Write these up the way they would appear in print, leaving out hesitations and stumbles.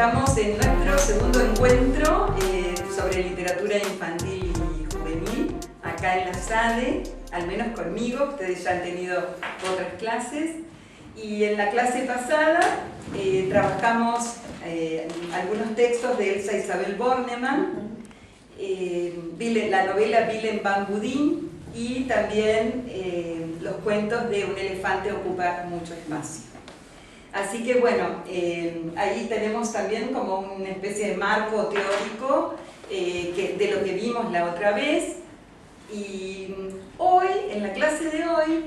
Estamos en nuestro segundo encuentro sobre literatura infantil y juvenil, acá en la SADE, al menos conmigo. Ustedes ya han tenido otras clases. Y en la clase pasada trabajamos algunos textos de Elsa Isabel Bornemann, la novela Willem van Boodin y también los cuentos de Un elefante ocupa mucho espacio. Así que bueno, ahí tenemos también como una especie de marco teórico de lo que vimos la otra vez. Y hoy, en la clase de hoy,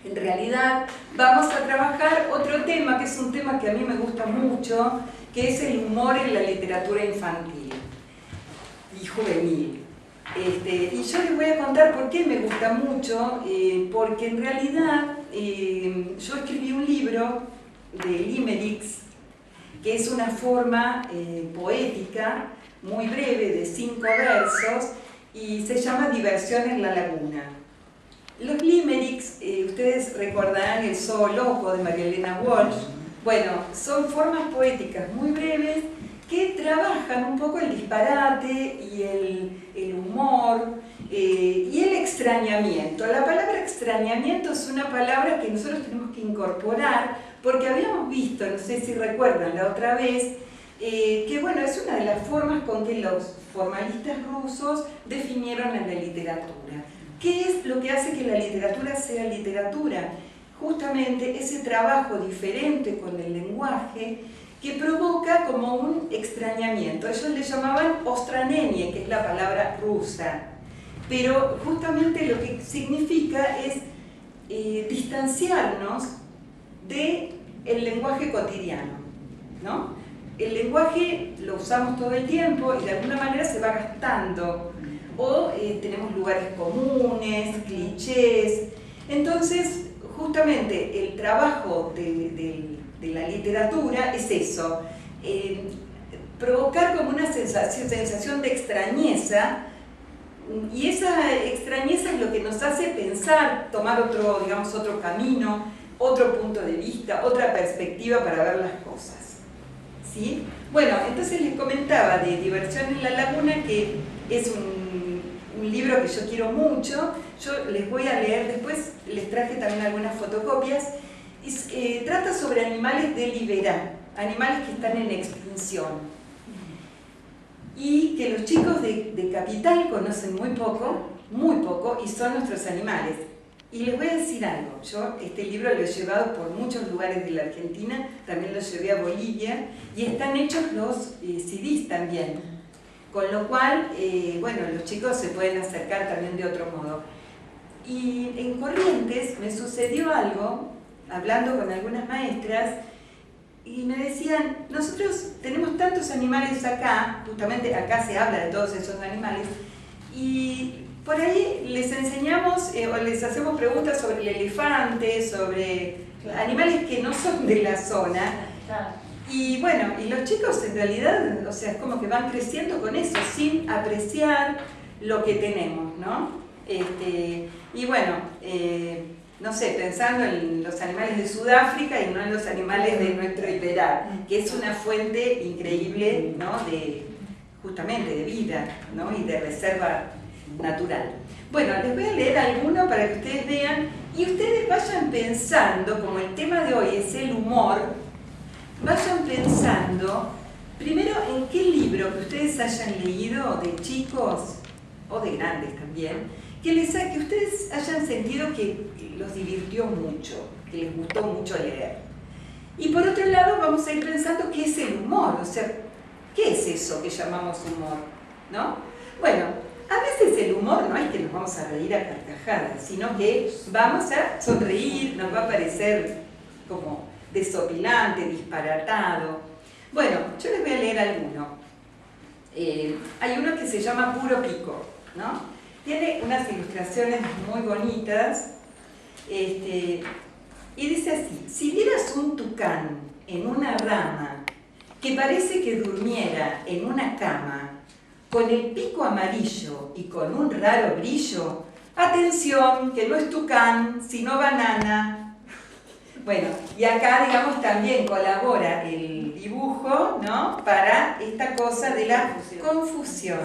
en realidad vamos a trabajar otro tema, que es un tema que a mí me gusta mucho, que es el humor en la literatura infantil y juvenil. Y yo les voy a contar por qué me gusta mucho, porque en realidad yo escribí un libro de limericks, que es una forma poética muy breve de 5 versos y se llama Diversión en la Laguna. Los limericks, ustedes recordarán El Zoo Loco de María Elena Walsh. Bueno, son formas poéticas muy breves que trabajan un poco el disparate y el humor y el extrañamiento. La palabra extrañamiento es una palabra que nosotros tenemos que incorporar porque habíamos visto, no sé si recuerdan la otra vez, que bueno, es una de las formas con que los formalistas rusos definieron a la literatura. ¿Qué es lo que hace que la literatura sea literatura? Justamente ese trabajo diferente con el lenguaje que provoca como un extrañamiento. Ellos le llamaban ostranenie, que es la palabra rusa. Pero justamente lo que significa es distanciarnos del lenguaje cotidiano, ¿no? El lenguaje lo usamos todo el tiempo y de alguna manera se va gastando. O tenemos lugares comunes, clichés. Entonces, justamente el trabajo de la literatura es eso, provocar como una sensación de extrañeza, y esa extrañeza es lo que nos hace pensar, tomar otro, digamos, otro camino, otro punto de vista, otra perspectiva para ver las cosas. ¿Sí? Bueno, entonces les comentaba de Diversión en la Laguna, que es un libro que yo quiero mucho. Yo les voy a leer, después les traje también algunas fotocopias. Trata sobre animales de Liberá, animales que están en extinción y que los chicos de Capital conocen muy poco, y son nuestros animales. Y les voy a decir algo, yo este libro lo he llevado por muchos lugares de la Argentina, también lo llevé a Bolivia, y están hechos los CDs también, con lo cual, bueno, los chicos se pueden acercar también de otro modo. Y en Corrientes me sucedió algo, hablando con algunas maestras, y me decían, nosotros tenemos tantos animales acá, justamente acá se habla de todos esos animales, y por ahí les enseñamos o les hacemos preguntas sobre el elefante, sobre animales que no son de la zona. Y bueno, y los chicos en realidad, o sea, es como que van creciendo con eso, sin apreciar lo que tenemos, ¿no? Y bueno, no sé, pensando en los animales de Sudáfrica y no en los animales de nuestro Iberá, que es una fuente increíble, ¿no? Justamente de vida, ¿no? Y de reserva natural. Bueno, les voy a leer alguno para que ustedes vean y ustedes vayan pensando, como el tema de hoy es el humor, vayan pensando primero en qué libro que ustedes hayan leído de chicos o de grandes también, que ustedes hayan sentido que los divirtió mucho, que les gustó mucho leer. Y por otro lado vamos a ir pensando qué es el humor, o sea, ¿qué es eso que llamamos humor? ¿No? Bueno, a veces el humor no es que nos vamos a reír a carcajadas, sino que vamos a sonreír, nos va a parecer como desopilante, disparatado. Bueno, yo les voy a leer alguno. Hay uno que se llama Puro Pico, ¿no? Tiene unas ilustraciones muy bonitas, y dice así: si vieras un tucán en una rama que parece que durmiera en una cama, con el pico amarillo y con un raro brillo, atención, que no es tucán, sino banana. Bueno, y acá, digamos, también colabora el dibujo, ¿no? Para esta cosa de la confusión.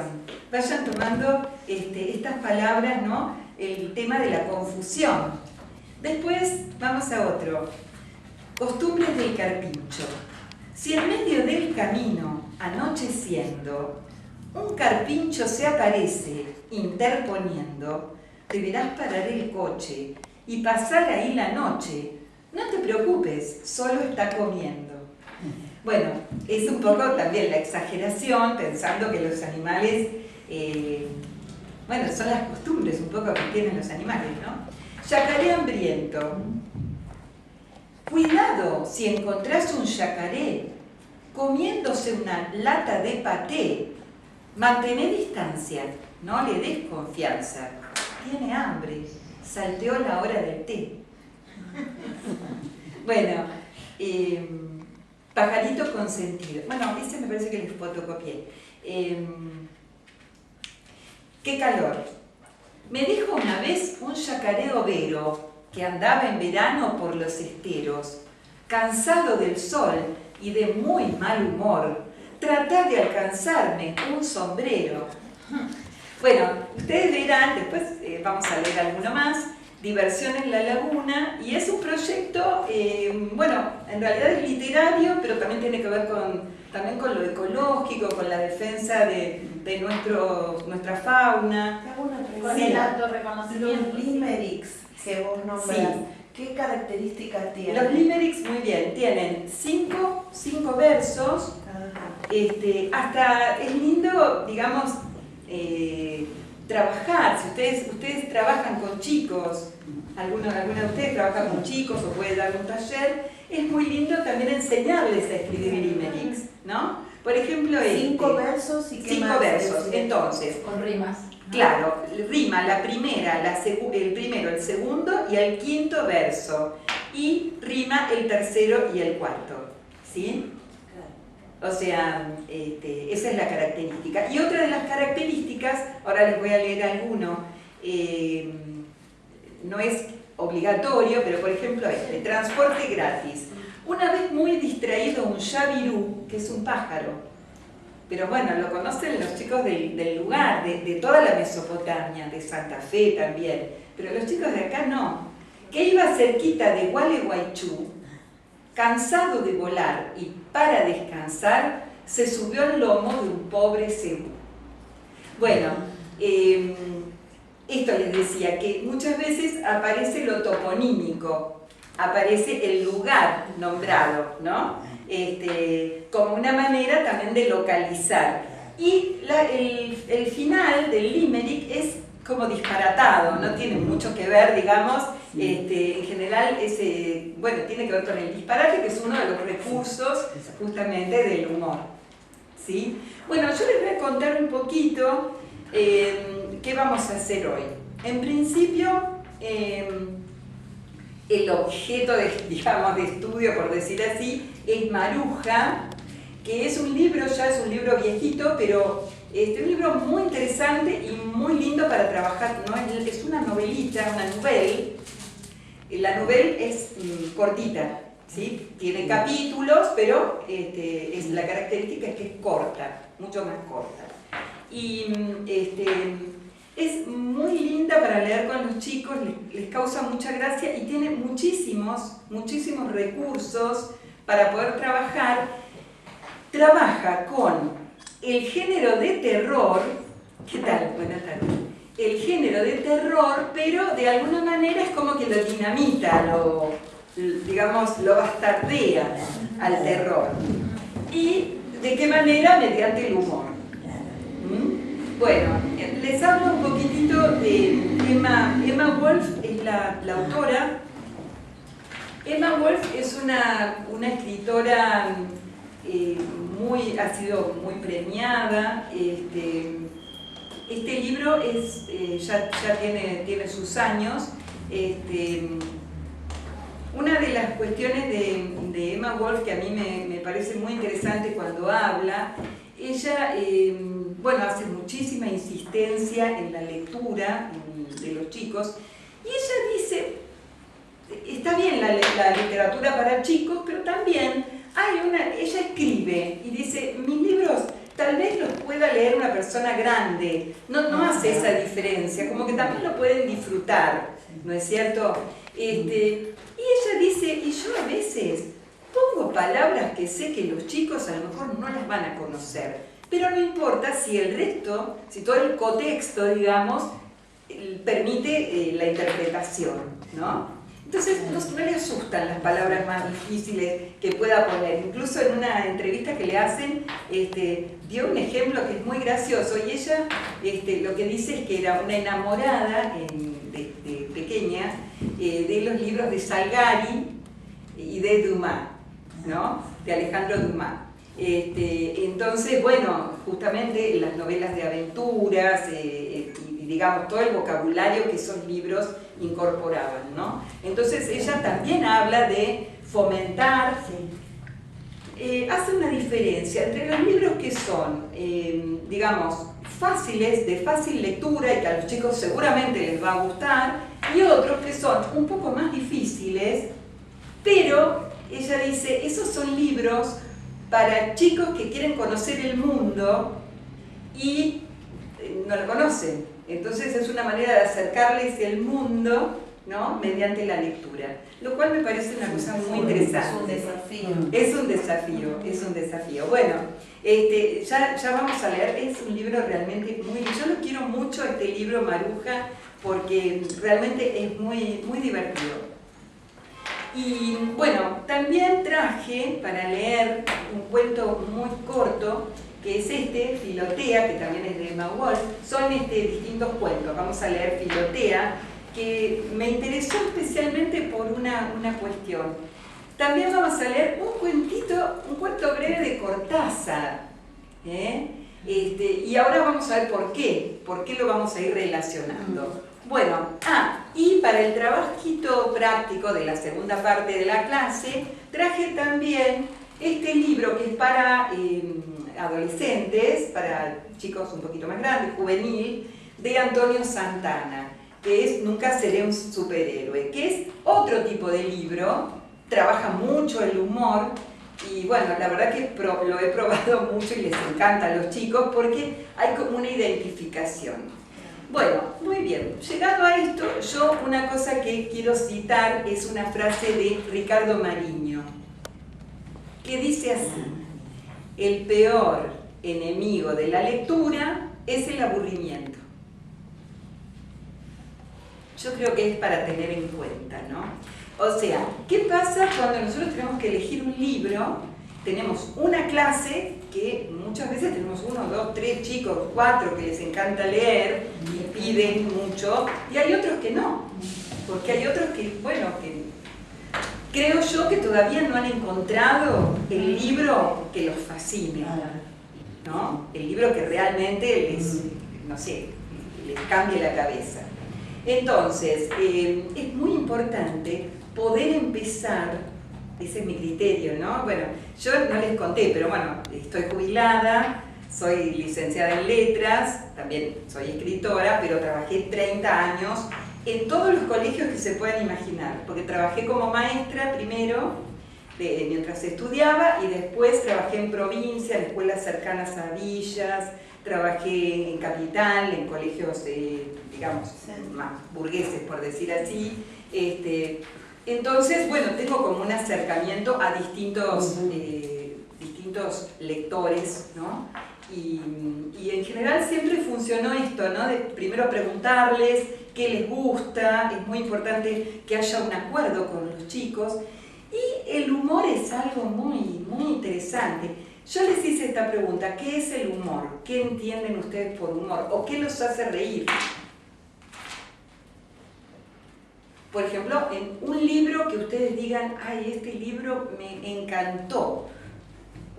Vayan tomando estas palabras, ¿no? El tema de la confusión. Después vamos a otro. Costumbres del carpincho. Si en medio del camino, anocheciendo, un carpincho se aparece interponiendo, deberás parar el coche y pasar ahí la noche. No te preocupes, solo está comiendo. Bueno, es un poco también la exageración, pensando que los animales, bueno, son las costumbres un poco que tienen los animales, ¿no? Yacaré hambriento. Cuidado si encontrás un yacaré comiéndose una lata de paté. Mantené distancia, no le des confianza. Tiene hambre, salteó la hora del té. Bueno, pajarito consentido. Bueno, ese me parece que les fotocopié. Qué calor. Me dijo una vez un yacaré overo que andaba en verano por los esteros, cansado del sol y de muy mal humor, tratá de alcanzarme un sombrero. Bueno, ustedes verán, después vamos a leer alguno más, Diversión en la Laguna, y es un proyecto, bueno, en realidad es literario, pero también tiene que ver también con lo ecológico, con la defensa de nuestra fauna. Con el alto reconocimiento. Los limericks que vos nombrás, sí. ¿Qué características tienen? Los limericks, muy bien, tienen cinco versos. Hasta es lindo, digamos, trabajar. Si ustedes trabajan con chicos, alguna de ustedes trabaja con chicos o puede dar un taller, es muy lindo también enseñarles a escribir limericks, ¿no? Por ejemplo, 5 versos y qué 5 más, versos, entonces. Con rimas. Claro, rima la primera, el primero, el segundo y el quinto verso. Y rima el tercero y el cuarto. ¿Sí? O sea, esa es la característica. Y otra de las características, ahora les voy a leer alguno, no es obligatorio, pero por ejemplo transporte gratis. Una vez muy distraído un yavirú, que es un pájaro, pero bueno, lo conocen los chicos del lugar, de toda la Mesopotamia, de Santa Fe también, pero los chicos de acá no, que iba cerquita de Gualeguaychú, cansado de volar y para descansar, se subió al lomo de un pobre cebú. Bueno, esto les decía, que muchas veces aparece lo toponímico, aparece el lugar nombrado, ¿no? Como una manera también de localizar. Y el final del limerick es como disparatado, no tiene mucho que ver, digamos, en general bueno, tiene que ver con el disparate, que es uno de los recursos justamente del humor. ¿Sí? Bueno, yo les voy a contar un poquito qué vamos a hacer hoy. En principio, el objeto digamos, de estudio, por decir así, es Maruja, que es un libro, ya es un libro viejito, pero un libro muy interesante y muy lindo para trabajar. ¿No? Es una novelita, una novela. La novela es cortita, ¿sí? Tiene capítulos, pero la característica es que es corta, mucho más corta. Y es muy linda para leer con los chicos, les causa mucha gracia y tiene muchísimos recursos para poder trabajar. Trabaja con el género de terror. ¿Qué tal? Buenas tardes. El género de terror, pero de alguna manera es como que lo dinamita, digamos, lo bastardea al terror. ¿Y de qué manera? Mediante el humor. Bueno, les hablo un poquitito de Emma Wolf, es la autora. Emma Wolf es una escritora ha sido muy premiada. Este libro ya tiene sus años. Una de las cuestiones de Emma Wolf que a mí me parece muy interesante cuando habla, ella bueno, hace muchísima insistencia en la lectura de los chicos, y ella dice está bien la literatura para chicos, pero también ella escribe y dice, mis libros tal vez los pueda leer una persona grande, no hace esa diferencia, como que también lo pueden disfrutar, ¿no es cierto? Y ella dice, y yo a veces pongo palabras que sé que los chicos a lo mejor no las van a conocer, pero no importa si el resto, si todo el contexto, digamos, permite la interpretación, ¿no? Entonces no le asustan las palabras más difíciles que pueda poner. Incluso en una entrevista que le hacen, dio un ejemplo que es muy gracioso, y ella lo que dice es que era una enamorada de pequeña de los libros de Salgari y de Dumas, ¿no? De Alejandro Dumas. Entonces, bueno, justamente las novelas de aventuras y digamos todo el vocabulario que esos libros incorporaban, ¿no? Entonces ella también habla de fomentar, hace una diferencia entre los libros que son, digamos, fáciles, de fácil lectura y que a los chicos seguramente les va a gustar, y otros que son un poco más difíciles, pero ella dice, esos son libros para chicos que quieren conocer el mundo y no lo conocen. Entonces es una manera de acercarles el mundo, ¿no? Mediante la lectura, lo cual me parece una cosa muy interesante. Es un desafío. Es un desafío, es un desafío. Bueno, ya vamos a leer, es un libro realmente muy... Yo lo quiero mucho, este libro Maruja, porque realmente es muy, muy divertido. Y bueno, también traje para leer un cuento muy corto, que es Filotea, que también es de Emma Wolf. Son distintos cuentos. Vamos a leer Filotea, que me interesó especialmente por una cuestión. También vamos a leer un cuento breve de Cortázar. Y ahora vamos a ver por qué lo vamos a ir relacionando. Bueno, y para el trabajito práctico de la segunda parte de la clase, traje también este libro que es para adolescentes, para chicos un poquito más grandes, juvenil, de Antonio Santana, que es Nunca seré un superhéroe, que es otro tipo de libro, trabaja mucho el humor, y bueno, la verdad que lo he probado mucho y les encanta a los chicos porque hay como una identificación. Bueno, muy bien, llegado a esto, yo una cosa que quiero citar es una frase de Ricardo Mariño, que dice así: el peor enemigo de la lectura es el aburrimiento. Yo creo que es para tener en cuenta, ¿no? O sea, ¿qué pasa cuando nosotros tenemos que elegir un libro? Tenemos una clase que muchas veces tenemos 1, 2, 3 chicos, 4 que les encanta leer y piden mucho, y hay otros que no, porque hay otros que, bueno, que creo yo que todavía no han encontrado el libro que los fascine, ¿no? El libro que realmente les, no sé, les cambie la cabeza. Entonces, es muy importante poder empezar. Ese es mi criterio, ¿no? Bueno, yo no les conté, pero bueno, estoy jubilada, soy licenciada en letras, también soy escritora, pero trabajé 30 años en todos los colegios que se puedan imaginar, porque trabajé como maestra primero, mientras estudiaba, y después trabajé en provincia, en escuelas cercanas a villas, trabajé en capital, en colegios, digamos, más burgueses, por decir así. Entonces, bueno, tengo como un acercamiento a distintos lectores, ¿no? Y en general siempre funcionó esto, ¿no? De primero preguntarles qué les gusta, es muy importante que haya un acuerdo con los chicos, y el humor es algo muy, muy interesante. Yo les hice esta pregunta: ¿qué es el humor? ¿Qué entienden ustedes por humor? ¿O qué los hace reír? Por ejemplo, en un libro que ustedes digan, ay, este libro me encantó,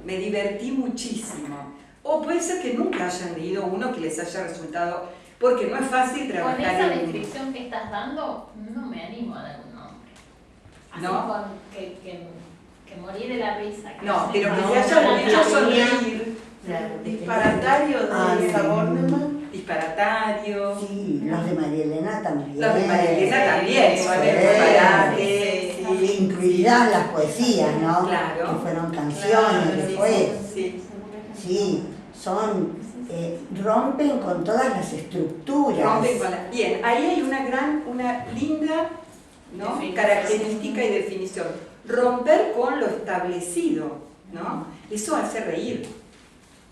me divertí muchísimo. O puede ser que nunca hayan leído uno que les haya resultado, porque no es fácil trabajar con esa en... descripción que estás dando, no me animo a dar un nombre. Así ¿No? con que morí de la risa. No, pero que no, te hayan no, hecho no, sonreír. Claro, disparatario de sabor de mal. Disparatario. Sí, los de María Elena también. Los de María Elena también son el disparate, incluidas las poesías, ¿no? Claro. Que fueron canciones Claro, después. sí. Sí, rompen con todas las estructuras. Bien, ahí hay una linda, ¿no?, característica y definición. Romper con lo establecido, ¿no? Eso hace reír.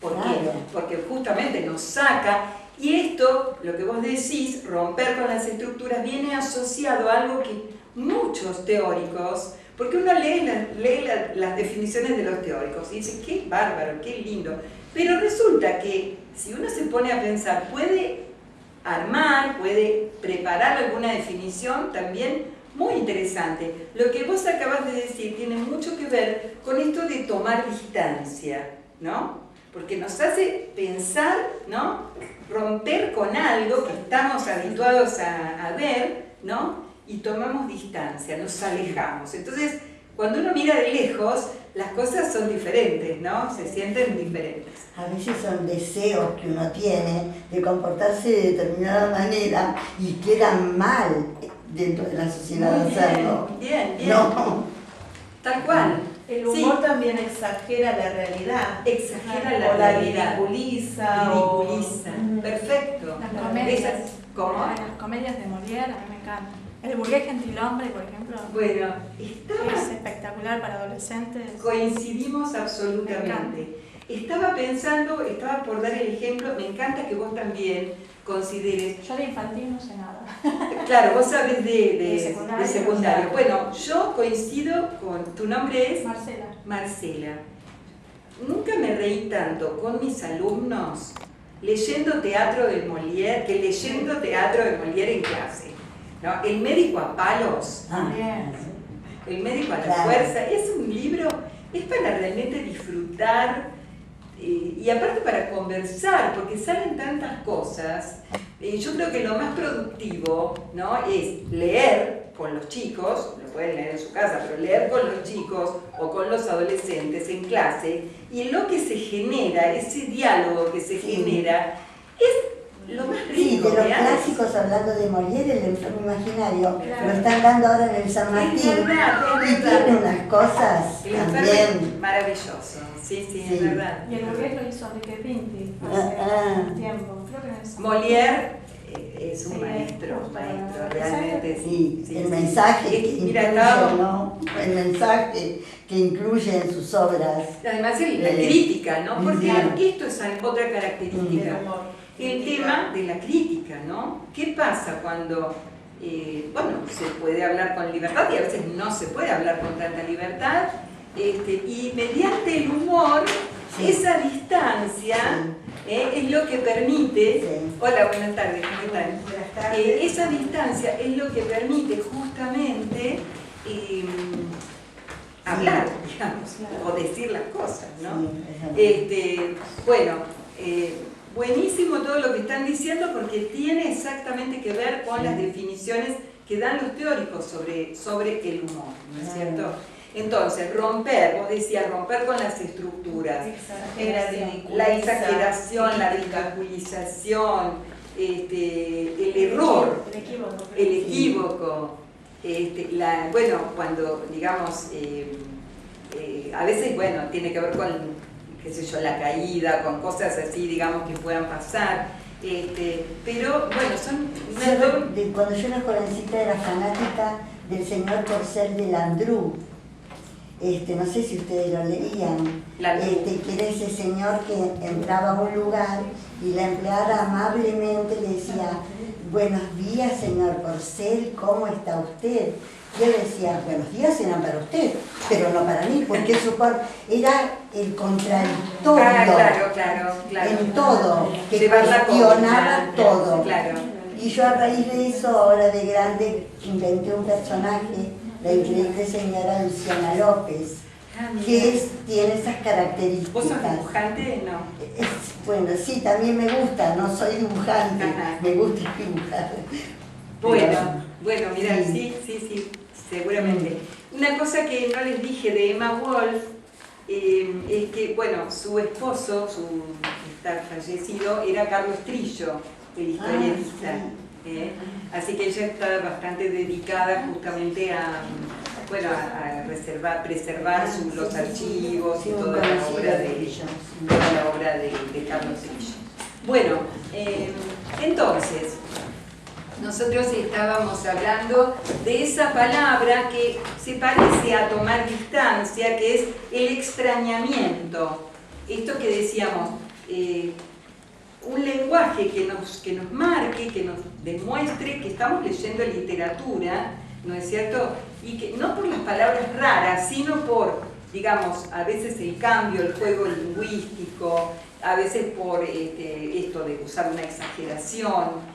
¿Por qué? Claro. Porque justamente nos saca, y esto, lo que vos decís, romper con las estructuras, viene asociado a algo que muchos teóricos, porque uno lee las definiciones de los teóricos y dice, qué bárbaro, qué lindo, pero resulta que si uno se pone a pensar, puede armar, puede preparar alguna definición también muy interesante. Lo que vos acabas de decir tiene mucho que ver con esto de tomar distancia, ¿no? Porque nos hace pensar, ¿no?, romper con algo que estamos habituados a ver, ¿no?, y tomamos distancia, nos alejamos. Entonces, cuando uno mira de lejos, las cosas son diferentes, ¿no? Se sienten diferentes. A veces son deseos que uno tiene de comportarse de determinada manera y quedan mal dentro de la sociedad hacerlo. Bien. No. Tal cual. El humor también exagera la realidad. Exagera O la la realidad. ridiculiza. Perfecto. Las comedias. ¿Cómo? Las comedias de Molière a mí me encantan. El burgués gentilhombre, por ejemplo, Bueno, es espectacular para adolescentes. coincidimos absolutamente. Estaba por dar el ejemplo, me encanta que vos también consideres. Yo de infantil no sé nada. Claro, vos sabés de secundario. secundario. Bueno, yo coincido con, tu nombre es Marcela. Marcela. Nunca me reí tanto con mis alumnos leyendo teatro de Molière que leyendo teatro de Molière en clase. ¿No? El médico a palos, el médico a la fuerza, es un libro, es para realmente disfrutar y aparte para conversar, porque salen tantas cosas. Yo creo que lo más productivo, ¿no?, es leer con los chicos, lo pueden leer en su casa, pero leer con los chicos o con los adolescentes en clase, y lo que se genera, ese diálogo que se genera, es lo más rico. Sí, de los que hay. clásicos, hablando de Molière, el enfermo imaginario, lo están dando ahora en el San Martín. Es verdad. Y tiene unas cosas El enfermo también. maravilloso, sí, es verdad. Y el burgués lo hizo Enrique Pinti Ah. hace tiempo. Creo que en el San Molière es un Sí, maestro, justo, realmente Sí, sí. el mensaje que Mira, incluye, estábamos- ¿no? El mensaje que incluye en sus obras. Además la crítica, ¿no? Porque Sí. esto es otra característica. El tema de la crítica, ¿no? ¿Qué pasa cuando, se puede hablar con libertad y a veces no se puede hablar con tanta libertad? Y mediante el humor, Sí. esa distancia es lo que permite. Sí. Hola, buenas tardes, ¿cómo están? Buenas tardes. Esa distancia es lo que permite justamente hablar, digamos, o decir las cosas, ¿no? Sí, Bueno, buenísimo todo lo que están diciendo porque tiene exactamente que ver con las definiciones que dan los teóricos sobre el humor, ¿no es cierto? Entonces, vos decías, romper con las estructuras, la exageración, la ridiculización, el error, el equívoco, cuando digamos, a veces, tiene que ver con, qué sé yo, la caída, con cosas así, digamos, que puedan pasar, pero bueno, son... Cuando yo era jovencita era fanática del señor Corcel de Landru. No sé si ustedes lo leían, que era ese señor que entraba a un lugar y la empleada amablemente le decía: buenos días, señor Corcel, ¿cómo está usted? Y él decía: buenos días eran para usted, pero no para mí, porque su cuerpo era el contradictorio Claro. en todo, que Llevar la cuestionaba contra, todo. claro. Y yo a raíz de eso, ahora de grande, inventé un personaje, la increíble señora Luciana López, que tiene esas características. ¿Vos sos dibujante? No. Bueno, sí, también me gusta, no soy dibujante, Ajá. me gusta dibujar. Bueno, mira, sí, seguramente. Una cosa que no les dije de Emma Wolf es que, su esposo, que está fallecido, era Carlos Trillo, el historietista. Así que ella está bastante dedicada justamente a bueno, a preservar los archivos y toda la obra de Carlos Trillo. Bueno, entonces, nosotros estábamos hablando de esa palabra que se parece a tomar distancia, que es el extrañamiento. Esto que decíamos, un lenguaje que nos marque, que nos demuestre que estamos leyendo literatura, ¿no es cierto? Y que no por las palabras raras, sino por, digamos, a veces el cambio, el juego lingüístico, a veces por esto de usar una exageración,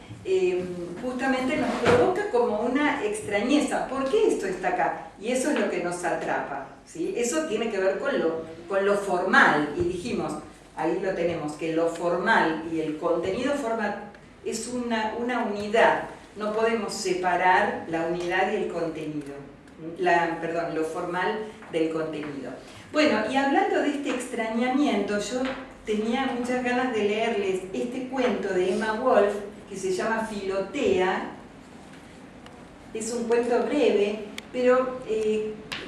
justamente nos provoca como una extrañeza. ¿Por qué esto está acá? Y eso es lo que nos atrapa, ¿sí? Eso tiene que ver con lo formal, y dijimos, ahí lo tenemos, que lo formal y el contenido formal es una unidad. No podemos separar la unidad y el contenido, lo formal del contenido. Bueno, y hablando de este extrañamiento, yo tenía muchas ganas de leerles este cuento de Emma Wolf, que se llama Filotea. Es un cuento breve, pero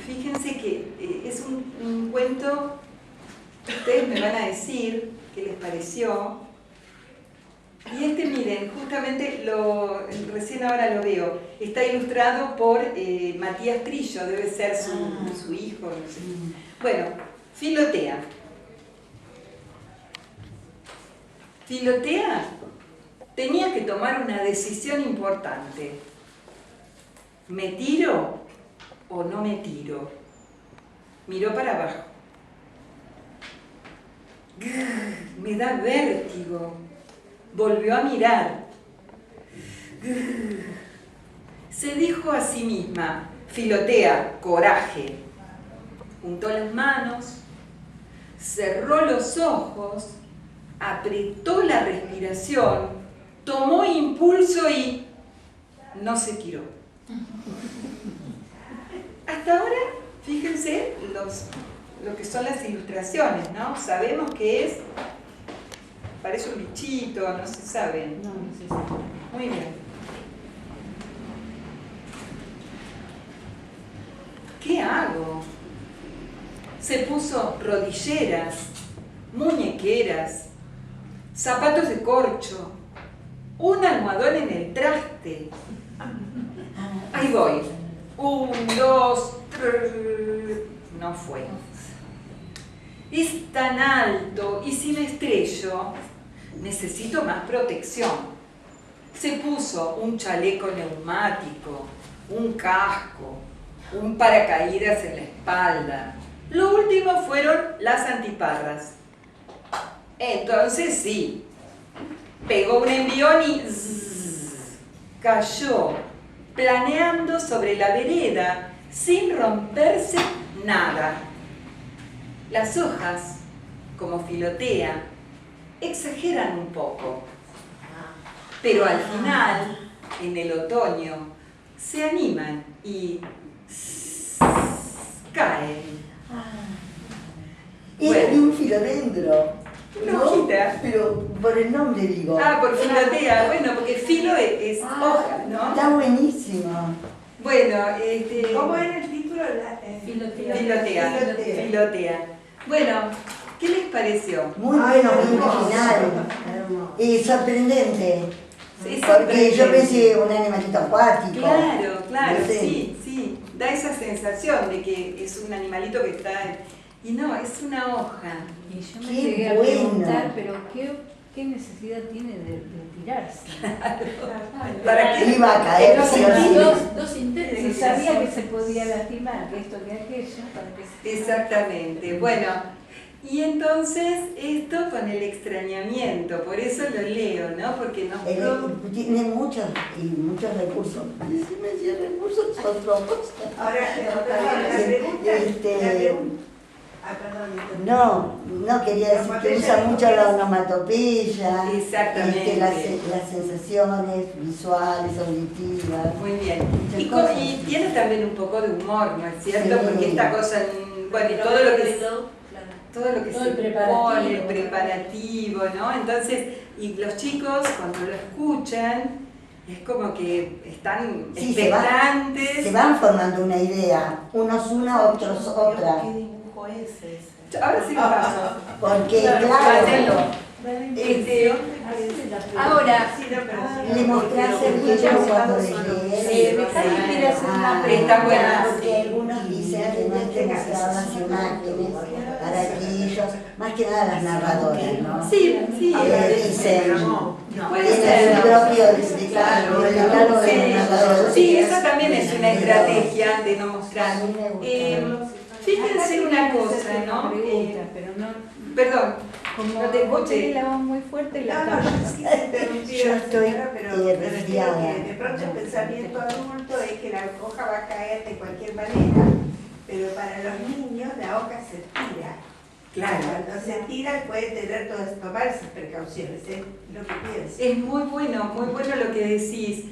fíjense que es un cuento, ustedes me van a decir qué les pareció. Y miren, justamente recién ahora lo veo, está ilustrado por Matías Trillo, debe ser su hijo, no sé. Bueno, Filotea. Filotea tenía que tomar una decisión importante. ¿Me tiro o no me tiro? Miró para abajo. Me da vértigo. Volvió a mirar. Se dijo a sí misma, Filotea, coraje. Juntó las manos, cerró los ojos, apretó la respiración, tomó impulso y no se tiró. Hasta ahora, fíjense lo que son las ilustraciones, ¿no? Sabemos que es, parece un bichito, no se sabe. No se sabe. Muy bien. ¿Qué hago? Se puso rodilleras, muñequeras, zapatos de corcho, un almohadón en el traste. Ahí voy. 1, 2, 3. No fue. Es tan alto y si me estrello, necesito más protección. Se puso un chaleco neumático, un casco, un paracaídas en la espalda. Lo último fueron las antiparras. Entonces sí, pegó un envión y cayó, planeando sobre la vereda sin romperse nada. Las hojas, como Filotea, exageran un poco, pero al final, en el otoño, se animan y caen. Es de un filodendro. Una hojita. Pero por el nombre digo. Por Filotea, bueno, porque filo es hoja, ¿no? Está buenísimo. Bueno, ¿Cómo era el título? Filotea. Bueno, ¿qué les pareció? Muy bueno, muy original. Sorprendente. Es Porque yo sorprendente. pensé un animalito acuático. Claro, No sé. sí. Da esa sensación de que es un animalito que está... Y no, es una hoja. Y yo me Qué llegué a bueno. preguntar, pero ¿qué necesidad tiene de tirarse? ¿Para qué? Iba a caer, Dos, sí o sí. dos intentos. Si sabía que se podía lastimar, que esto, que aquello, para que se... Exactamente. Bueno, y entonces esto con el extrañamiento, por eso lo leo, ¿no? Porque nos Tiene muchos recursos. Decime si el recursos son otros. Ahora, la pregunta. No, quería decir que usa mucho la onomatopeya, Exactamente. las sensaciones visuales, auditivas. Muy bien. Muchas Y cosas. tiene también un poco de humor, ¿no es cierto? Sí. Porque esta cosa, bueno, y todo lo que Todo se el preparativo. pone, el preparativo, ¿no? Entonces, y los chicos cuando lo escuchan, Es como que están Sí, expectantes. se van formando una idea, unos una, otros otra. ¿Qué dibujo es ese? Ahora sí lo paso. Porque, Hacelo. claro, Ahora, le mostrás el libro cuando le lees. Ricardo quiere hacer una Está buena. Porque algunos dicen que no hay que mostrar las imágenes para que ellos, más que nada las narradoras, ¿no? sí, Dicen, puede tienen ser. su propio decálogo de los narradores. Sí, esa también es una estrategia de no mostrar. A mí me gusta. Fíjense una cosa, ¿no? Pero no, Perdón, como no te vos escuché. tenés la voz muy fuerte, la No, cama. no quise interrumpir Yo a la estoy, señora, pero me refiero resfriada. que de pronto el pensamiento adulto es que la hoja va a caer de cualquier manera, pero para los niños la hoja se tira. Claro. Cuando se tira puede tomar esas precauciones, es lo que pienso. Es muy bueno lo que decís,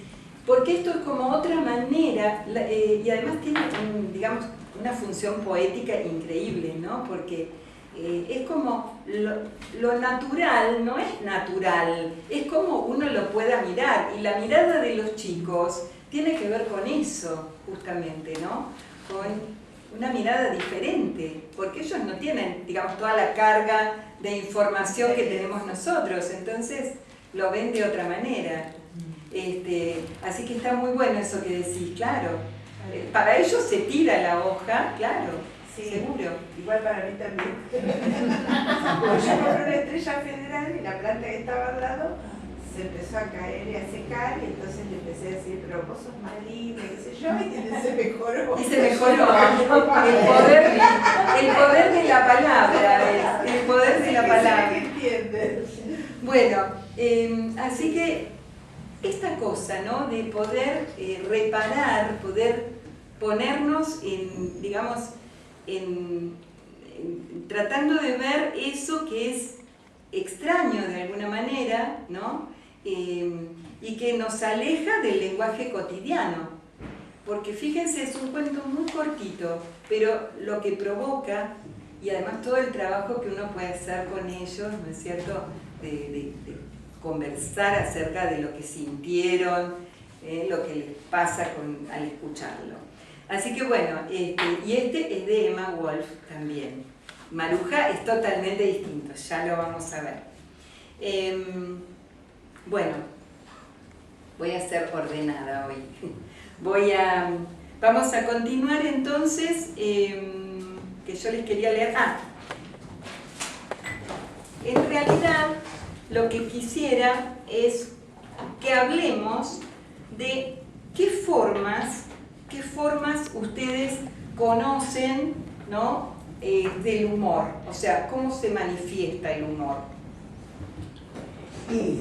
porque esto es como otra manera, y además tiene, digamos, una función poética increíble, ¿no? Porque es como lo natural, no es natural, es como uno lo pueda mirar, y la mirada de los chicos tiene que ver con eso, justamente, ¿no? Con una mirada diferente, porque ellos no tienen, digamos, toda la carga de información que tenemos nosotros, entonces lo ven de otra manera. Así que está muy bueno eso que decís, claro. Para ellos se tira la hoja, claro, Sí, seguro. igual para mí también. Porque yo compré una Estrella Federal y la planta que estaba al lado se empezó a caer y a secar, y entonces le empecé a decir, pero vos sos maligna, qué sé yo, y se mejoró. Y se mejoró. El poder de la palabra, el poder de la palabra. ¿Qué entiendes? Bueno, así que esta cosa, ¿no? De poder reparar, poder ponernos en, digamos, tratando de ver eso que es extraño de alguna manera, ¿no? Y que nos aleja del lenguaje cotidiano. Porque fíjense, es un cuento muy cortito, pero lo que provoca, y además todo el trabajo que uno puede hacer con ellos, ¿no es cierto?, de conversar acerca de lo que sintieron, lo que les pasa al escucharlo. Así que bueno, y este es de Emma Wolf también. Maruja es totalmente distinto, ya lo vamos a ver. Bueno, voy a ser ordenada hoy. Vamos a continuar entonces, que yo les quería leer. En realidad, lo que quisiera es que hablemos de qué formas ustedes conocen, ¿no? Del humor, o sea, cómo se manifiesta el humor.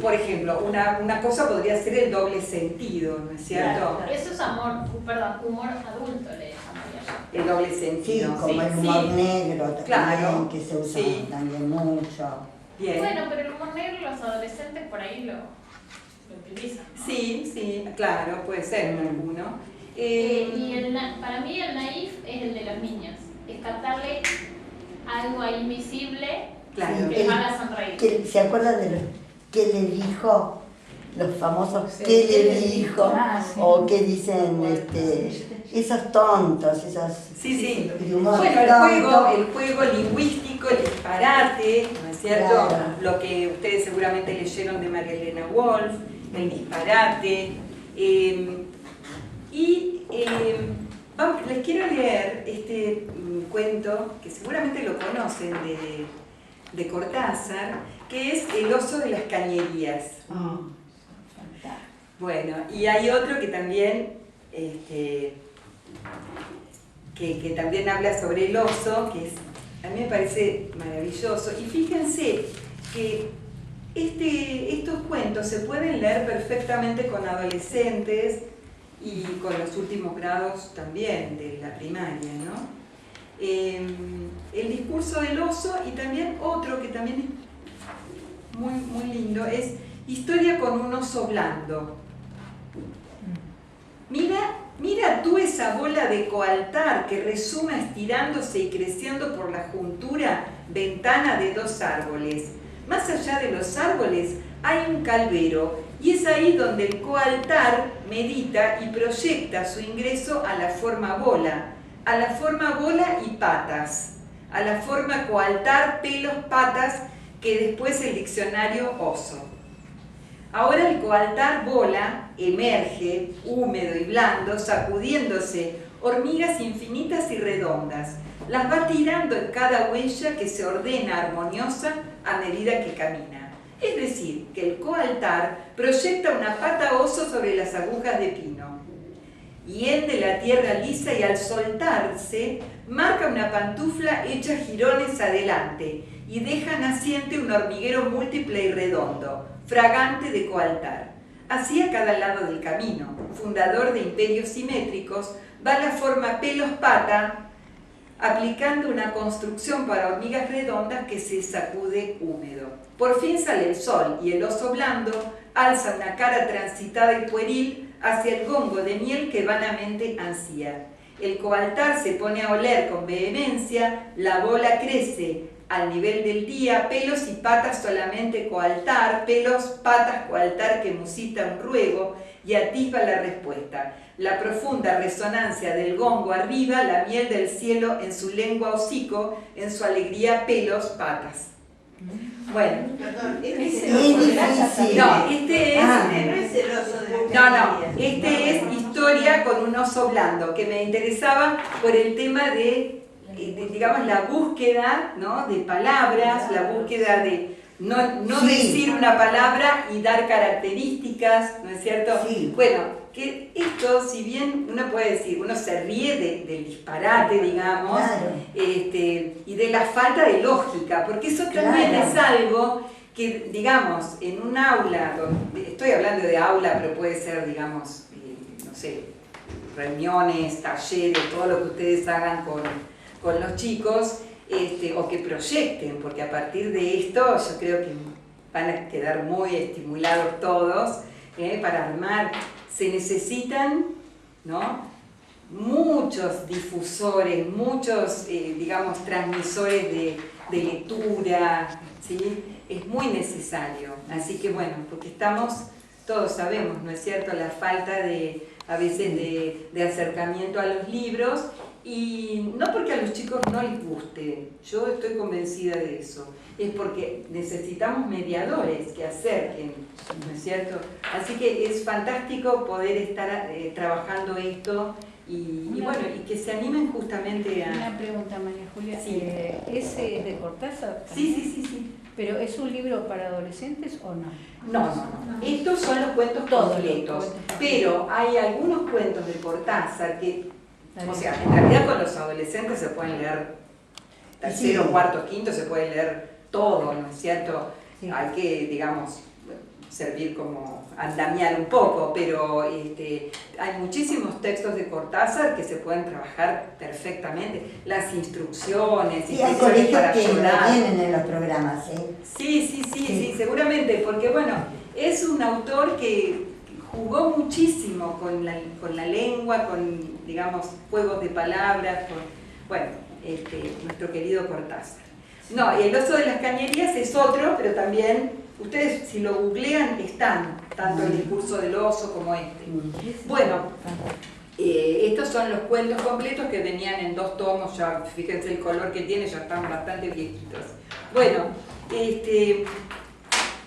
Por ejemplo, una cosa podría ser el doble sentido, ¿no es cierto? Claro, eso es humor adulto, le llamaría yo. El doble Sí, sentido. como el humor negro también, Claro, que se usa sí. también mucho. Bien. Bueno, pero el humor negro los adolescentes por ahí lo utilizan, ¿no? Sí, claro, puede ser alguno. Para mí el naif es el de los niños, es captarle algo ahí invisible Claro. que les haga sonreír. ¿Se acuerdan de los que le dijo? Los famosos Sí. ¿qué le dijo? Sí. O que dicen esos tontos, esos Sí. de humor Bueno, tonto. el juego lingüístico, el disparate, ¿no es cierto? Claro. Lo que ustedes seguramente leyeron de María Elena Wolf, el disparate. Les quiero leer este cuento, que seguramente lo conocen, de Cortázar, que es El oso de las cañerías. Bueno, y hay otro que también, que también habla sobre el oso, que a mí me parece maravilloso. Y fíjense que estos cuentos se pueden leer perfectamente con adolescentes y con los últimos grados también de la primaria, ¿no? El discurso del oso, y también otro que también es muy, muy lindo, es Historia con un oso blando. Mira tú esa bola de coaltar que resuma estirándose y creciendo por la juntura ventana de dos árboles. Más allá de los árboles hay un calvero Y es ahí donde el coaltar medita y proyecta su ingreso a la forma bola y patas, a la forma coaltar, pelos, patas, que después el diccionario oso. Ahora el coaltar bola emerge, húmedo y blando, sacudiéndose hormigas infinitas y redondas. Las va tirando en cada huella que se ordena armoniosa a medida que camina. Es decir, que el coaltar proyecta una pata oso sobre las agujas de pino. Hiende la tierra lisa y al soltarse marca una pantufla hecha jirones adelante y deja naciente un hormiguero múltiple y redondo, fragante de coaltar. Así a cada lado del camino, fundador de imperios simétricos, va la forma pelos-pata, aplicando una construcción para hormigas redondas que se sacude húmedo. Por fin sale el sol y el oso blando alza una cara transitada y pueril hacia el gongo de miel que vanamente ansía. El coaltar se pone a oler con vehemencia, la bola crece al nivel del día, pelos y patas solamente coaltar, pelos, patas, coaltar que musita un ruego y atisba la respuesta. La profunda resonancia del gongo arriba, la miel del cielo en su lengua hocico, en su alegría pelos, patas. Bueno, Perdón, este es historia con un oso blando, que me interesaba por el tema de digamos, la búsqueda, ¿no?, de palabras, la búsqueda de no decir una palabra y dar características, ¿no es cierto? Sí. Bueno, que esto, si bien uno puede decir, uno se ríe del disparate, digamos, claro, y de la falta de lógica, porque eso también claro, es algo que, digamos, en un aula, estoy hablando de aula, pero puede ser, digamos, no sé, reuniones, talleres, todo lo que ustedes hagan con los chicos, o que proyecten, porque a partir de esto yo creo que van a quedar muy estimulados todos, para armar. Se necesitan, ¿no?, muchos difusores, muchos, digamos, transmisores de lectura, ¿sí? Es muy necesario. Así que bueno, porque todos sabemos, ¿no es cierto?, la falta a veces de acercamiento a los libros, y no porque a los chicos no les guste, yo estoy convencida de eso, es porque necesitamos mediadores que acerquen, ¿no es cierto? Así que es fantástico poder estar trabajando esto y bueno, y que se animen justamente a... Una pregunta, María Julia. Sí. ¿Ese es de Cortázar? Sí. ¿Pero es un libro para adolescentes o no? No. Estos son los cuentos completos, pero hay algunos cuentos de Cortázar que, o sea, en realidad con los adolescentes se pueden leer tercero, cuarto, quinto, se puede leer todo, ¿no es cierto? Sí. Hay que, digamos, servir como andamiar un poco, pero hay muchísimos textos de Cortázar que se pueden trabajar perfectamente. Las instrucciones, sí, hay colegios para que llorar. lo tienen en los programas, ¿eh? Sí, seguramente, porque bueno, es un autor que jugó muchísimo con la lengua, con, digamos, juegos de palabras, nuestro querido Cortázar. No, el oso de las cañerías es otro, pero también, ustedes si lo googlean, están, tanto el discurso del oso como este. Bueno, estos son los cuentos completos que venían en 2 tomos, ya fíjense el color que tiene, ya están bastante viejitos. Bueno,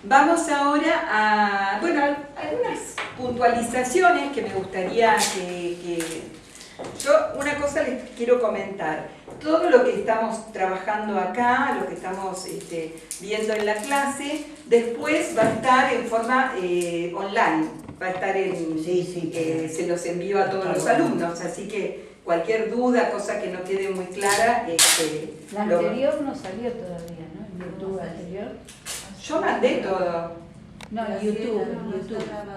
vamos ahora a, algunas puntualizaciones que me gustaría que... Yo una cosa les quiero comentar. Todo lo que estamos trabajando acá, lo que estamos viendo en la clase, después va a estar en forma online. Va a estar se los envío a todos los alumnos, así que cualquier duda, cosa que no quede muy clara... La anterior no salió todavía, ¿no? El YouTube anterior. Yo mandé todo. No, YouTube.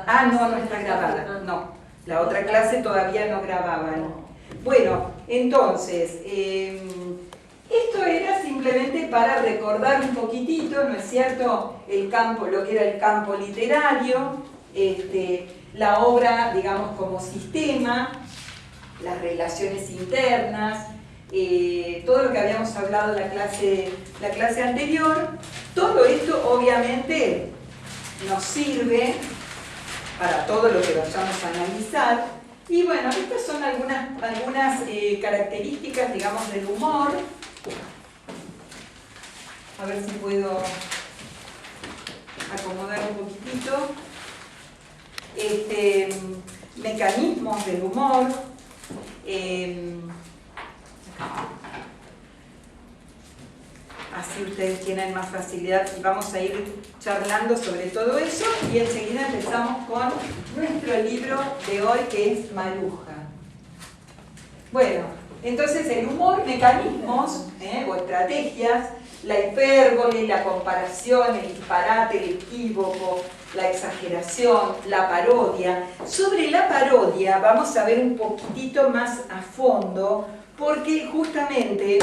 Ah, no está grabada, no. La otra clase todavía no grababan. Bueno, entonces, esto era simplemente para recordar un poquitito, ¿no es cierto?, el campo, lo que era el campo literario, la obra, digamos, como sistema, las relaciones internas, todo lo que habíamos hablado en la clase anterior. Todo esto obviamente nos sirve para todo lo que vayamos a analizar. Y bueno, estas son algunas características, digamos, del humor. A ver si puedo acomodar un poquitito. Mecanismos del humor. Así ustedes tienen más facilidad y vamos a ir charlando sobre todo eso y enseguida empezamos con nuestro libro de hoy, que es Maruja. Bueno, entonces el humor, mecanismos o estrategias, la hipérbole, la comparación, el disparate, el equívoco, la exageración, la parodia. Sobre la parodia vamos a ver un poquitito más a fondo, porque justamente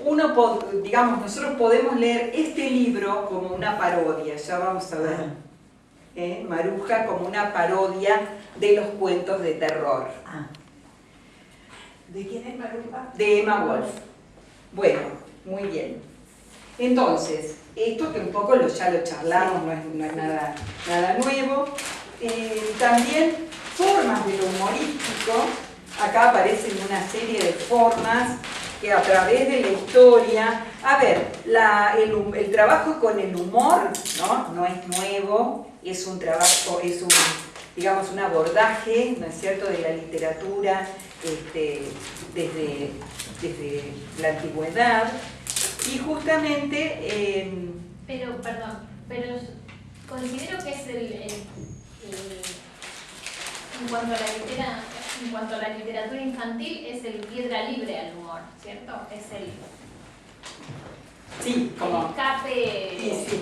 nosotros podemos leer este libro como una parodia, ya vamos a ver. Maruja como una parodia de los cuentos de terror. ¿De quién es Maruja? De Emma Wolf. Bueno, muy bien. Entonces, esto que un poco ya lo charlamos, no es nada nuevo. También formas de lo humorístico. Acá aparecen una serie de formas que a través de la historia... A ver, el trabajo con el humor no es nuevo, es un trabajo, digamos, un abordaje, ¿no es cierto?, de la literatura desde la antigüedad. Y justamente... pero considero que es en cuanto a la literatura infantil, es el piedra libre al humor, ¿cierto? Es el escape... Sí.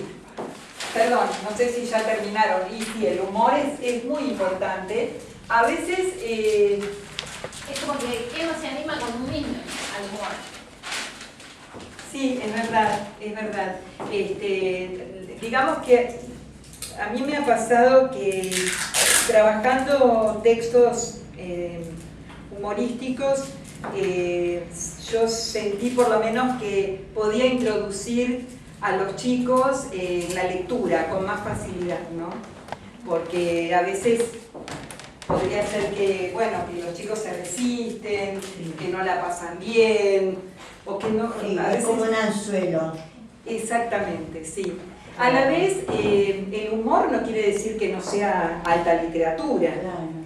Perdón, no sé si ya terminaron. Y sí, el humor es muy importante. A veces... es como que ¿quién no se anima con un niño al humor? Sí, es verdad. Digamos que a mí me ha pasado que trabajando textos humorísticos, yo sentí por lo menos que podía introducir a los chicos la lectura con más facilidad, ¿no? Porque a veces podría ser que los chicos se resisten, que no la pasan bien, o que no... Sí, a veces, es como un anzuelo. Exactamente, sí. A la vez, el humor no quiere decir que no sea alta literatura. Claro.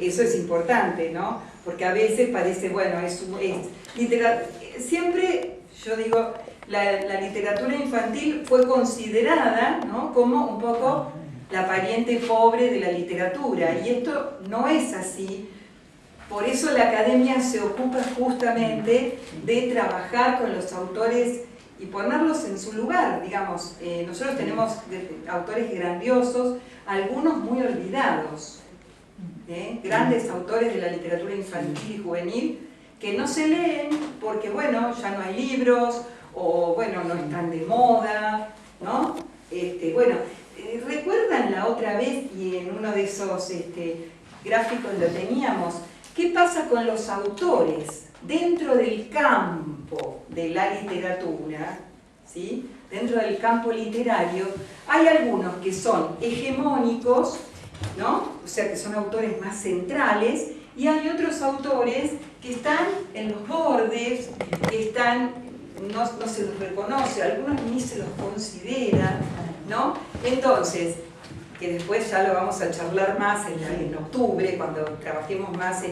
Eso es importante, ¿no? Porque a veces parece, siempre, yo digo, la literatura infantil fue considerada, ¿no?, como un poco la pariente pobre de la literatura, y esto no es así. Por eso la academia se ocupa justamente de trabajar con los autores y ponerlos en su lugar, digamos. Nosotros tenemos autores grandiosos, algunos muy olvidados, grandes autores de la literatura infantil y juvenil, que no se leen porque, ya no hay libros, o, no están de moda, ¿no? ¿Recuerdan la otra vez, y en uno de esos gráficos lo teníamos, qué pasa con los autores dentro del campo de la literatura? ¿Sí? Dentro del campo literario hay algunos que son hegemónicos, ¿no? O sea, que son autores más centrales, y hay otros autores que están en los bordes, que están, no se los reconoce, algunos ni se los considera, ¿no? Entonces, que después ya lo vamos a charlar más en octubre, cuando trabajemos más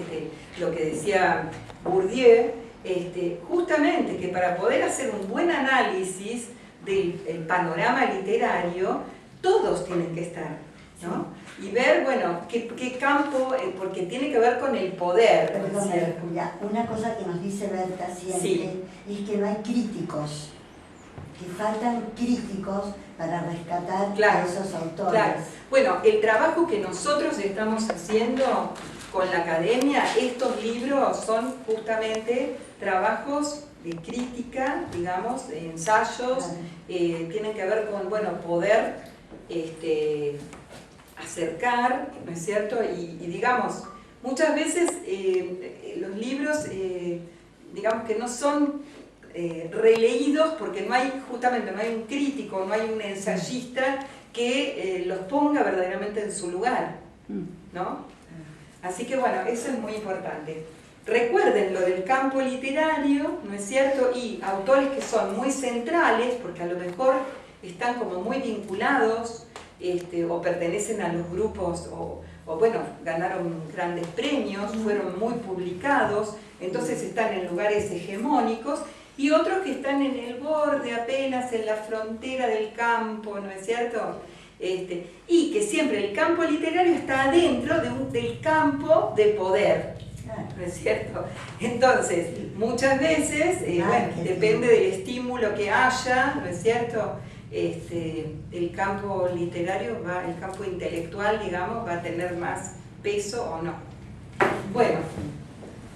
lo que decía Bourdieu, justamente que para poder hacer un buen análisis del panorama literario, todos tienen que estar, ¿no? Y ver, qué campo, porque tiene que ver con el poder. Perdón, Julia, una cosa que nos dice Berta siempre es que no hay críticos, que faltan críticos para rescatar a esos autores. Claro. Bueno, el trabajo que nosotros estamos haciendo con la academia, estos libros son justamente trabajos de crítica, digamos, de ensayos, tienen que ver con, poder acercar, ¿no es cierto? Y digamos, muchas veces los libros, digamos que no son releídos porque justamente no hay un crítico, no hay un ensayista que los ponga verdaderamente en su lugar, ¿no? Así que bueno, eso es muy importante. Recuerden lo del campo literario, ¿no es cierto? Y autores que son muy centrales, porque a lo mejor están como muy vinculados, o pertenecen a los grupos, o bueno, ganaron grandes premios, fueron muy publicados, entonces están en lugares hegemónicos, y otros que están en el borde, apenas en la frontera del campo, ¿no es cierto? Y que siempre el campo literario está adentro del campo de poder, ¿no es cierto? Entonces, muchas veces, bueno, depende del estímulo que haya, ¿no es cierto? El campo literario, el campo intelectual, digamos, va a tener más peso o no. Bueno,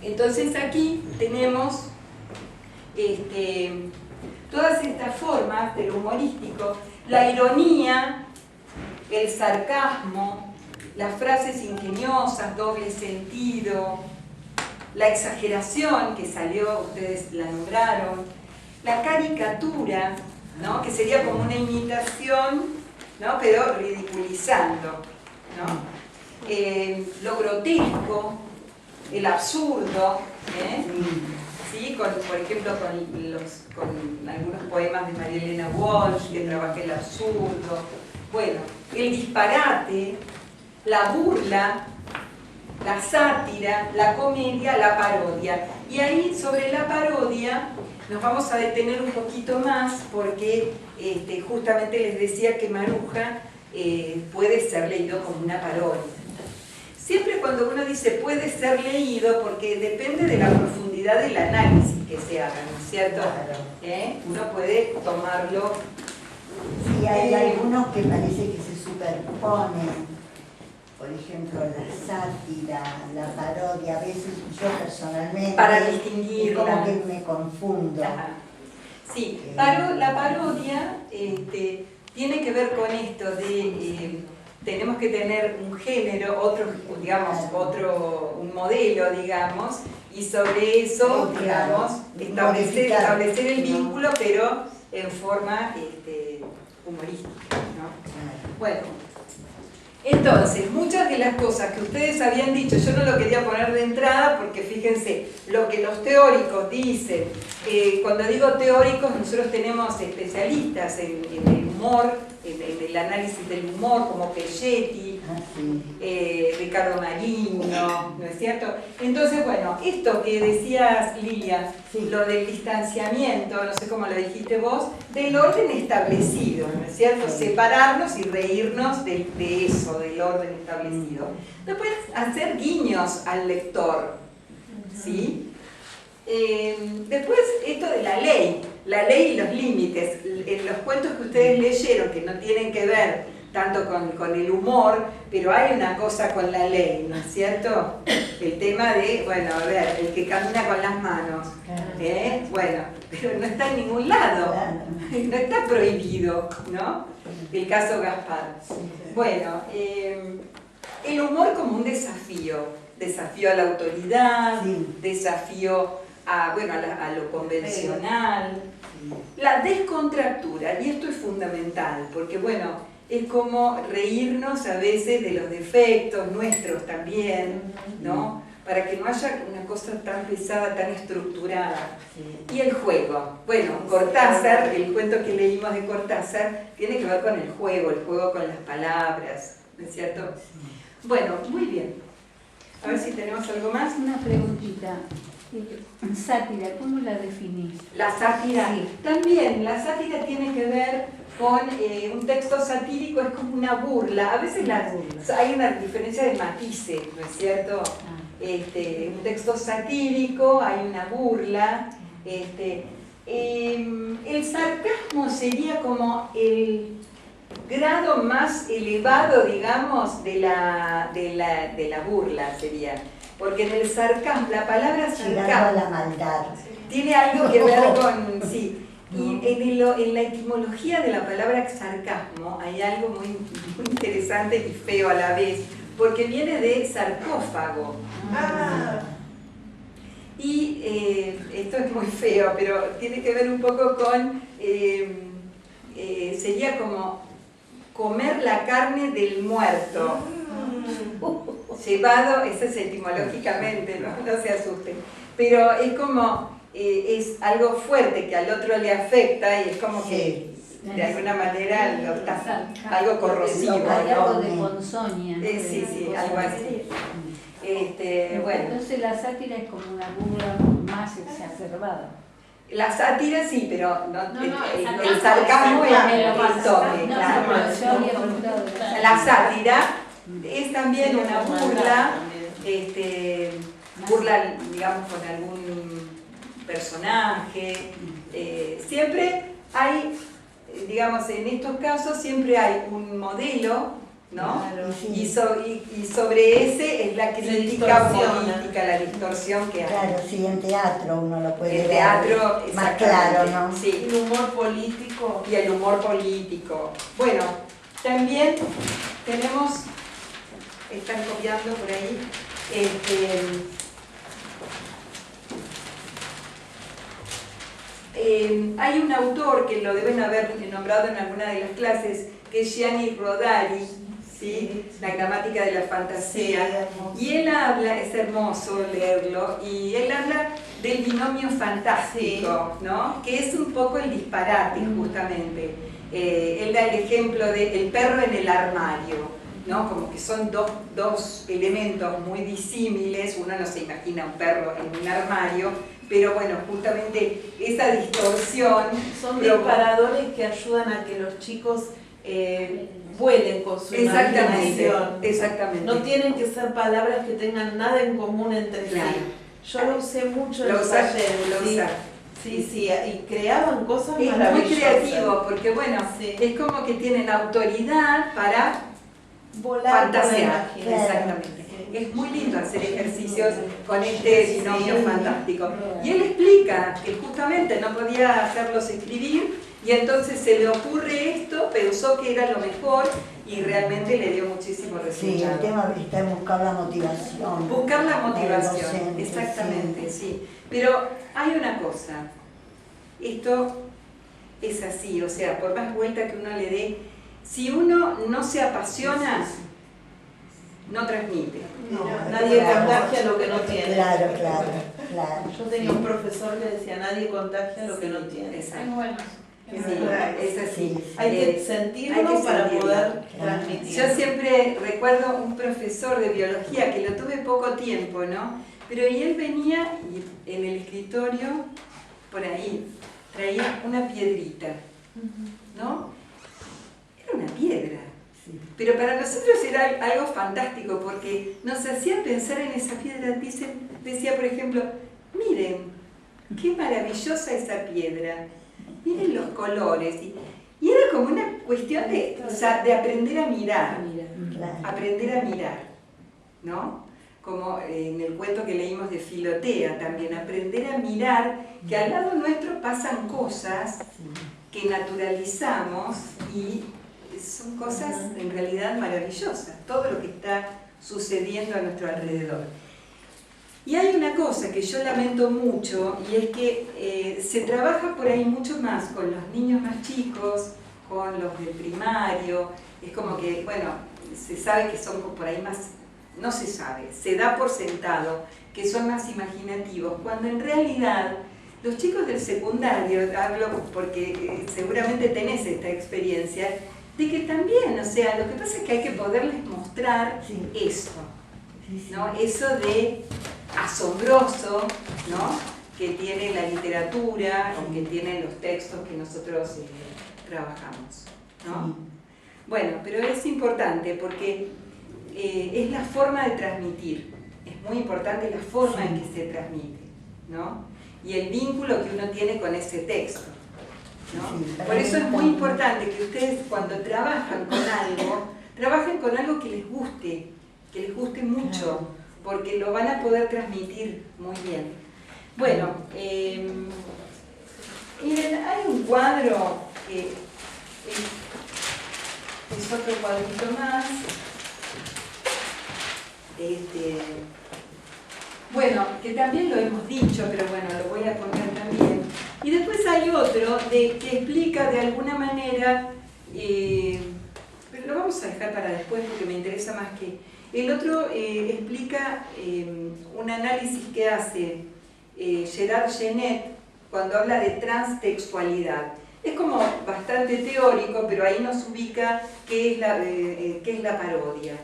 entonces aquí tenemos todas estas formas del humorístico, la ironía, el sarcasmo, las frases ingeniosas, doble sentido, la exageración que salió, ustedes la nombraron, la caricatura, ¿no? Que sería como una imitación, ¿no? Pero ridiculizando, ¿no? Lo grotesco, el absurdo, ¿sí? Por ejemplo, con algunos poemas de María Elena Walsh, que trabajé el absurdo, bueno, el disparate, la burla, la sátira, la comedia, la parodia. Y ahí sobre la parodia nos vamos a detener un poquito más porque justamente les decía que Maruja puede ser leído como una parodia. Siempre cuando uno dice puede ser leído, porque depende de la profundidad del análisis que se haga, ¿no es cierto? Uno puede tomarlo. Sí, hay algunos que parece que se superponen. Por ejemplo, la sátira, la parodia, a veces yo personalmente... Para distinguirla. Como que me confundo. Ajá. Sí, la parodia tiene que ver con esto de... tenemos que tener un género, un modelo, digamos, y sobre eso, digamos, establecer el vínculo, pero en forma humorística, ¿no? Bueno, entonces, muchas de las cosas que ustedes habían dicho, yo no lo quería poner de entrada porque fíjense, lo que los teóricos dicen, cuando digo teóricos, nosotros tenemos especialistas en el humor, en el análisis del humor, como Pelletti, Ricardo Mariño, ¿no es cierto? Entonces, bueno, esto que decías, Lilia, lo del distanciamiento, no sé cómo lo dijiste vos, del orden establecido, ¿no es cierto? Separarnos y reírnos de eso, del orden establecido. Después, hacer guiños al lector, ¿sí? Después, esto de la ley y los límites. En los cuentos que ustedes leyeron, que no tienen que ver tanto con el humor, pero hay una cosa con la ley, ¿no es cierto? El tema de, bueno, a ver, el que camina con las manos, bueno, pero no está en ningún lado, no está prohibido, ¿no? El caso Gaspar. Bueno, el humor como un desafío a la autoridad, desafío a lo convencional, la descontractura, y esto es fundamental, porque bueno, es como reírnos a veces de los defectos nuestros también, ¿no? Para que no haya una cosa tan pesada, tan estructurada. Y el juego. Bueno, Cortázar, el cuento que leímos de Cortázar, tiene que ver con el juego con las palabras, ¿no es cierto? Bueno, muy bien. A ver si tenemos algo más. Una preguntita. Sátira, ¿cómo la definís? La sátira, también, la sátira tiene que ver con un texto satírico, es como una burla. A veces hay una diferencia de matices, ¿no es cierto? Un texto satírico, hay una burla. El sarcasmo sería como el grado más elevado, digamos, de la burla sería. Porque en el sarcasmo, la palabra sarcasmo, la maldad, tiene algo que ver con, sí, y en la etimología de la palabra sarcasmo hay algo muy interesante y feo a la vez, porque viene de sarcófago. Y esto es muy feo, pero tiene que ver un poco con, sería como comer la carne del muerto. Llevado, eso es etimológicamente, no se asusten. Pero es como, es algo fuerte que al otro le afecta y es como que de alguna manera lo está, algo corrosivo. Hay algo de ponzoña, ¿no? Sí, algo así. Bueno. Entonces la sátira es como una burla más exacerbada. La sátira sí, pero el el sarcasmo es sarcasmo. el toque. No, Claro. no, Yo había preguntado de La sátira es también una burla, burla, digamos, con algún personaje. Siempre hay, digamos, en estos casos siempre hay un modelo, ¿no? Claro. Y sobre ese es la crítica política, la distorsión que hay. Claro, sí, en teatro uno lo puede El ver teatro, más claro, ¿no? Sí. El humor político. Y el humor político. Bueno, también tenemos, están copiando por ahí, hay un autor que lo deben haber nombrado en alguna de las clases, que es Gianni Rodari, ¿sí? La gramática de la fantasía. Y él habla, es hermoso leerlo, y él habla del binomio fantástico, ¿no? Que es un poco el disparate, justamente. Él da el ejemplo de el perro en el armario, ¿no? Como que son dos elementos muy disímiles. Uno no se imagina un perro en un armario, pero bueno, justamente esa distorsión Son disparadores que ayudan a que los chicos vuelen con su imaginación. Exactamente. No tienen que ser palabras que tengan nada en común entre Claro. sí. Yo lo usé mucho en Lo los usa, talleres. lo Sí. usa. Sí, y creaban cosas Es muy maravillosas. creativo, porque bueno, Sí. es como que tienen autoridad para Volar por la fantasear. imaginación. Exactamente. Sí. Es muy lindo hacer ejercicios con este binomio Sí. fantástico. Y él explica que justamente no podía hacerlos escribir y entonces se le ocurre esto, pensó que era lo mejor y realmente le dio muchísimo Sí, el resultado. tema está en buscar la motivación. Buscar la para el motivación, docente, exactamente, sí. Pero hay una cosa, esto es así, o sea, por más vuelta que uno le dé, si uno no se apasiona, no transmite. No, No, nadie claro. contagia lo que no tiene. Claro, claro. Yo tenía un profesor que decía, nadie contagia lo que no tiene. Es Exacto. bueno. Sí, es así. Hay que sentirlo hay que para sentirlo. poder Claro. transmitir. Yo siempre recuerdo un profesor de biología que lo tuve poco tiempo, ¿no? Pero y él venía y en el escritorio, por ahí, traía una piedrita, ¿no? Era una piedra. Pero para nosotros era algo fantástico porque nos hacía pensar en esa piedra. Decía, por ejemplo, miren, qué maravillosa esa piedra, miren los colores. Y era como una cuestión de aprender a mirar, Claro. aprender a mirar, ¿no? Como en el cuento que leímos de Filotea también, aprender a mirar que al lado nuestro pasan cosas que naturalizamos y son cosas en realidad maravillosas, todo lo que está sucediendo a nuestro alrededor. Y hay una cosa que yo lamento mucho y es que se trabaja por ahí mucho más con los niños más chicos, con los del primario, es como que, bueno, se sabe que son por ahí más, no se sabe, se da por sentado que son más imaginativos, cuando en realidad los chicos del secundario, hablo porque seguramente tenés esta experiencia, de que también, o sea, lo que pasa es que hay que poderles mostrar eso, ¿no? Eso de asombroso, ¿no? Que tiene la literatura o que tienen los textos que nosotros trabajamos, ¿no? Bueno, pero es importante porque es la forma de transmitir, es muy importante la forma en que se transmite, ¿no? Y el vínculo que uno tiene con ese texto, ¿no? Por eso es muy importante que ustedes cuando trabajan con algo, trabajen con algo que les guste mucho, porque lo van a poder transmitir muy bien. Bueno, miren, hay un cuadro que es otro cuadrito más. Bueno, que también lo hemos dicho, pero bueno, lo voy a poner también. Y después hay otro que explica de alguna manera a dejar para después porque me interesa más que... El otro explica un análisis que hace Gerard Genet cuando habla de transtextualidad. Es como bastante teórico, pero ahí nos ubica qué es la parodia.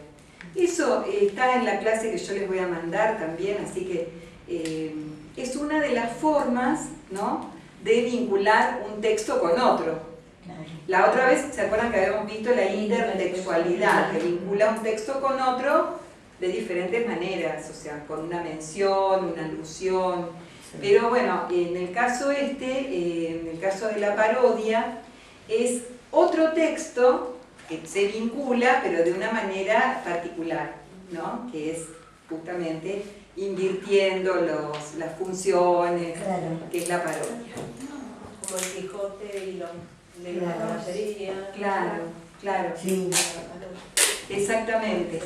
Eso está en la clase que yo les voy a mandar también, así que es una de las formas, ¿no?, de vincular un texto con otro. La otra vez, ¿se acuerdan que habíamos visto la intertextualidad, que vincula un texto con otro de diferentes maneras, o sea, con una mención, una alusión? Pero bueno, en el caso en el caso de la parodia, es otro texto que se vincula, pero de una manera particular, ¿no?, que es justamente invirtiendo las funciones, claro, que es la parodia. Como el Quijote y de la caballería. Claro, claro. Sí. Exactamente.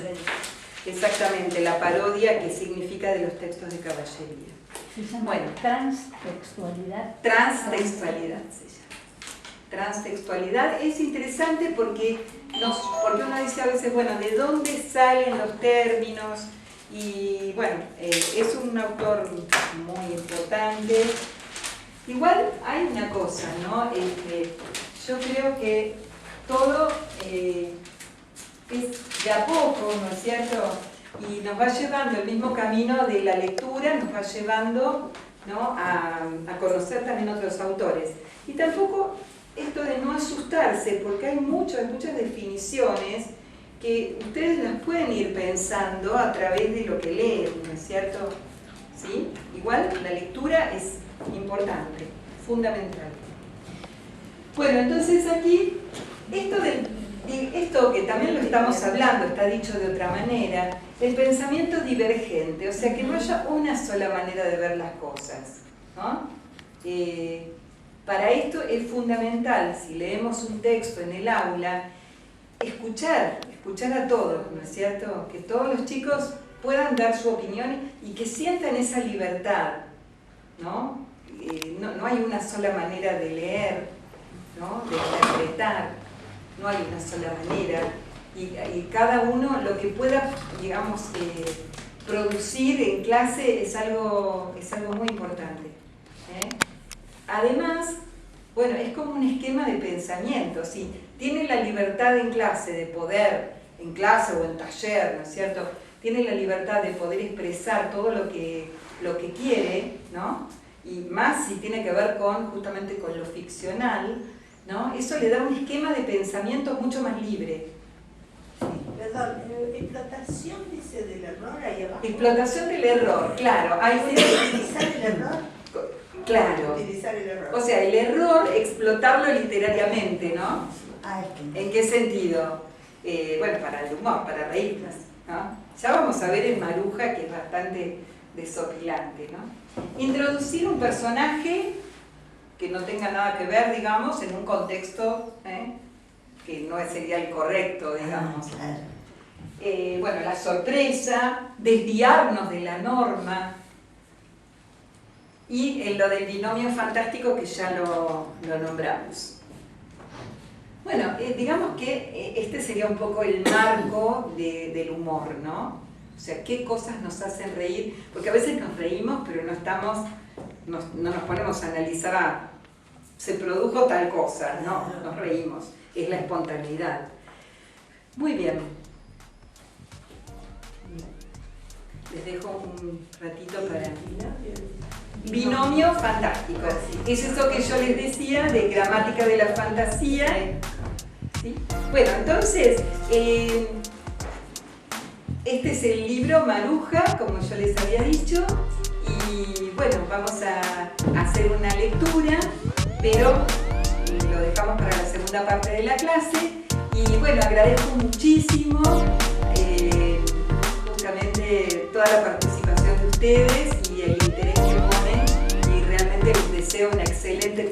Exactamente, la parodia que significa de los textos de caballería. Se llama bueno, transtextualidad. Transtextualidad se llama. Transtextualidad es interesante porque uno dice a veces, bueno, ¿de dónde salen los términos? Y bueno, es un autor muy importante. Igual hay una cosa, ¿no? Yo creo que todo es de a poco, ¿no es cierto? Y nos va llevando el mismo camino de la lectura, nos va llevando, ¿no?, a conocer también otros autores. Y tampoco esto de no asustarse, porque hay muchas definiciones que ustedes las pueden ir pensando a través de lo que leen, ¿no es cierto? ¿Sí? Igual la lectura es importante, fundamental. Bueno, entonces aquí, esto que también lo estamos hablando, está dicho de otra manera, el pensamiento divergente, o sea, que no haya una sola manera de ver las cosas, ¿no? Para esto es fundamental, si leemos un texto en el aula, escuchar a todos, ¿no es cierto? Que todos los chicos puedan dar su opinión y que sientan esa libertad, ¿no? No hay una sola manera de leer, ¿no?, de interpretar, no hay una sola manera, y cada uno lo que pueda, digamos, producir en clase es algo muy importante. Además, bueno, es como un esquema de pensamiento, ¿sí? Tiene la libertad en clase de poder, en clase o en taller, ¿no es cierto?, tiene la libertad de poder expresar todo lo que quiere, ¿no?, y más si tiene que ver justamente con lo ficcional, ¿no? Eso le da un esquema de pensamiento mucho más libre. Perdón, explotación, dice, del error ahí abajo. Explotación del error, claro. Hay utilizar el error. Claro. Utilizar el error. O sea, el error, explotarlo literariamente, ¿no? ¿En qué sentido? Bueno, para el humor, para reírnos, ¿no? Ya vamos a ver en Maruja, que es bastante desopilante, ¿no? Introducir un personaje que no tenga nada que ver, digamos, en un contexto que no sería el correcto, digamos. Bueno, la sorpresa, desviarnos de la norma, y en lo del binomio fantástico que ya lo nombramos. Bueno, digamos que este sería un poco el marco del humor, ¿no? O sea, qué cosas nos hacen reír, porque a veces nos reímos, pero no nos ponemos a analizar, se produjo tal cosa, no, nos reímos, es la espontaneidad. Muy bien. Les dejo un ratito para... Binomio fantástico. Es eso que yo les decía de gramática de la fantasía. ¿Sí? Bueno, entonces, este es el libro Maruja, como yo les había dicho, y bueno, vamos a hacer una lectura, pero lo dejamos para la segunda parte de la clase. Y bueno, agradezco muchísimo justamente toda la participación de ustedes y el interés que ponen, y realmente les deseo una excelente